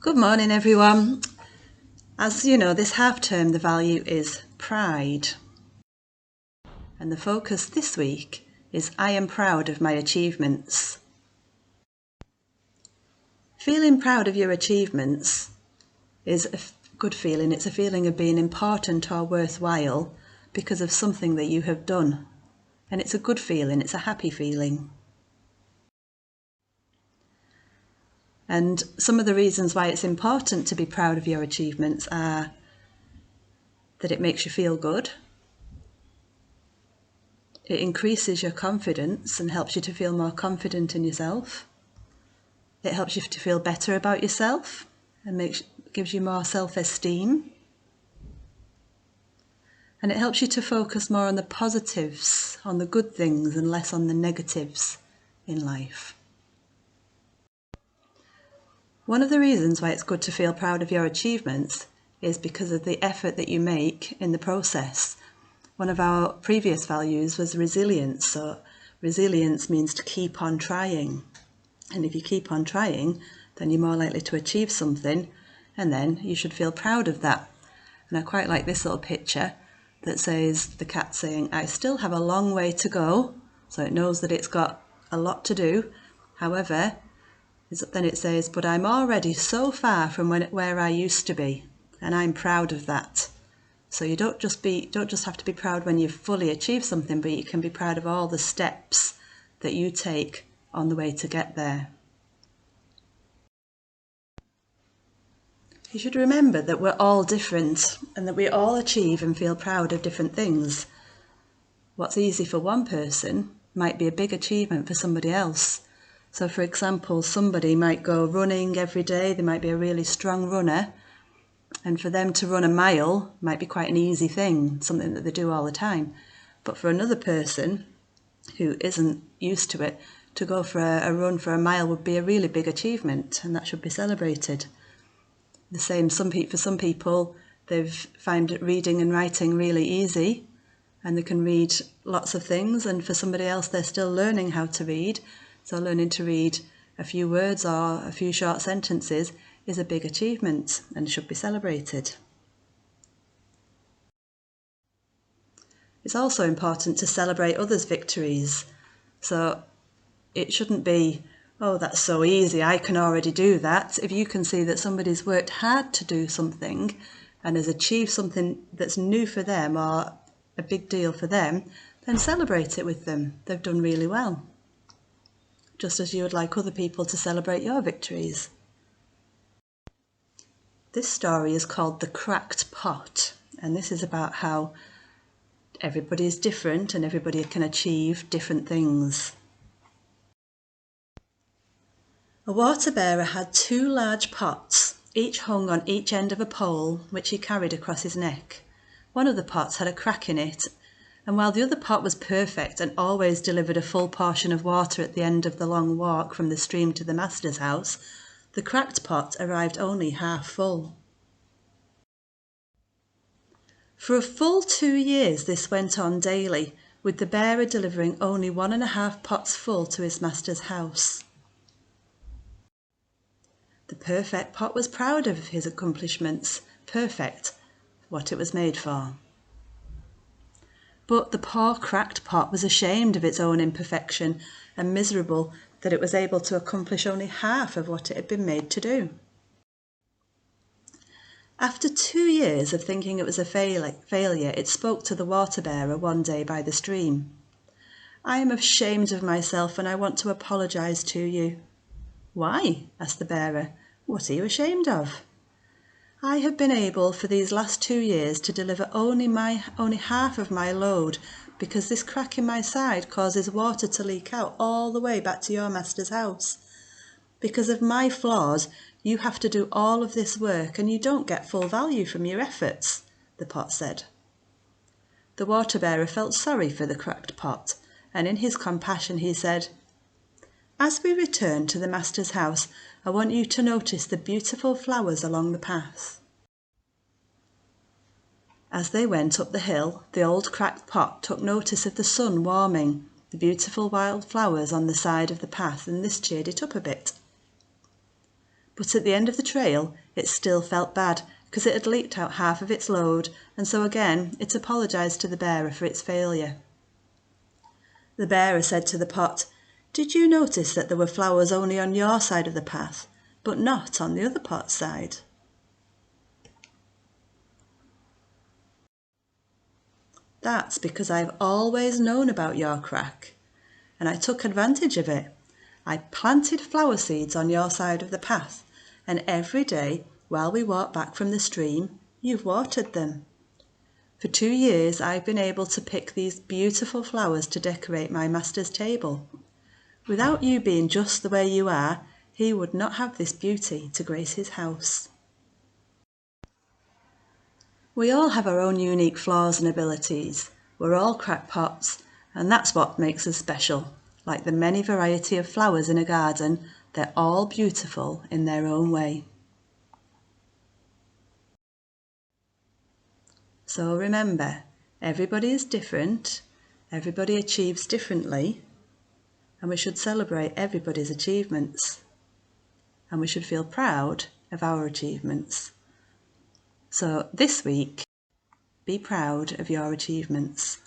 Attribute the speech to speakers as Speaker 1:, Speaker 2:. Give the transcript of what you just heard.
Speaker 1: Good morning, everyone. As you know, this half term the value is pride. And the focus this week is I am proud of my achievements. Feeling proud of your achievements is a good feeling. It's a feeling of being important or worthwhile because of something that you have done. And it's a good feeling, it's a happy feeling. And some of the reasons why it's important to be proud of your achievements are that it makes you feel good. It increases your confidence and helps you to feel more confident in yourself. It helps you to feel better about yourself and gives you more self-esteem. And it helps you to focus more on the positives, on the good things, and less on the negatives in life. One of the reasons why it's good to feel proud of your achievements is because of the effort that you make in the process. One of our previous values was resilience. So resilience means to keep on trying. And if you keep on trying, then you're more likely to achieve something, and then you should feel proud of that. And I quite like this little picture that says the cat saying, I still have a long way to go. So it knows that it's got a lot to do. However, then it says, but I'm already so far from where I used to be, and I'm proud of that. So you don't just have to be proud when you've fully achieved something, but you can be proud of all the steps that you take on the way to get there. You should remember that we're all different and that we all achieve and feel proud of different things. What's easy for one person might be a big achievement for somebody else. So for example, somebody might go running every day, they might be a really strong runner, and for them to run a mile might be quite an easy thing, something that they do all the time. But for another person who isn't used to it, to go for a run for a mile would be a really big achievement, and that should be celebrated. The same, for some people, they've found reading and writing really easy, and they can read lots of things, and for somebody else, they're still learning how to read. So learning to read a few words or a few short sentences is a big achievement and should be celebrated. It's also important to celebrate others' victories. So it shouldn't be, oh, that's so easy, I can already do that. If you can see that somebody's worked hard to do something and has achieved something that's new for them or a big deal for them, then celebrate it with them. They've done really well. Just as you would like other people to celebrate your victories. This story is called The Cracked Pot, and this is about how everybody is different and everybody can achieve different things. A water bearer had 2 large pots, each hung on each end of a pole, which he carried across his neck. One of the pots had a crack in it, and while the other pot was perfect and always delivered a full portion of water at the end of the long walk from the stream to the master's house, the cracked pot arrived only half full. For a full 2 years this went on daily, with the bearer delivering only 1.5 pots full to his master's house. The perfect pot was proud of his accomplishments, perfect, what it was made for. But the poor cracked pot was ashamed of its own imperfection and miserable that it was able to accomplish only half of what it had been made to do. After 2 years of thinking it was a failure, it spoke to the water bearer one day by the stream. I am ashamed of myself and I want to apologize to you. Why? Asked the bearer. What are you ashamed of? I have been able for these last 2 years to deliver only half of my load because this crack in my side causes water to leak out all the way back to your master's house. Because of my flaws, you have to do all of this work and you don't get full value from your efforts, the pot said. The water bearer felt sorry for the cracked pot, and in his compassion he said, As we return to the master's house, I want you to notice the beautiful flowers along the path. As they went up the hill, the old cracked pot took notice of the sun warming the beautiful wild flowers on the side of the path, and this cheered it up a bit. But at the end of the trail, it still felt bad because it had leaked out half of its load, and so again it apologised to the bearer for its failure. The bearer said to the pot, "Did you notice that there were flowers only on your side of the path, but not on the other pot's side?" "That's because I've always known about your crack, and I took advantage of it. I planted flower seeds on your side of the path, and every day while we walked back from the stream, you've watered them. For 2 years I've been able to pick these beautiful flowers to decorate my master's table. Without you being just the way you are, he would not have this beauty to grace his house." We all have our own unique flaws and abilities. We're all crackpots, and that's what makes us special. Like the many variety of flowers in a garden, they're all beautiful in their own way. So remember, everybody is different, everybody achieves differently, and we should celebrate everybody's achievements. And we should feel proud of our achievements. So this week, be proud of your achievements.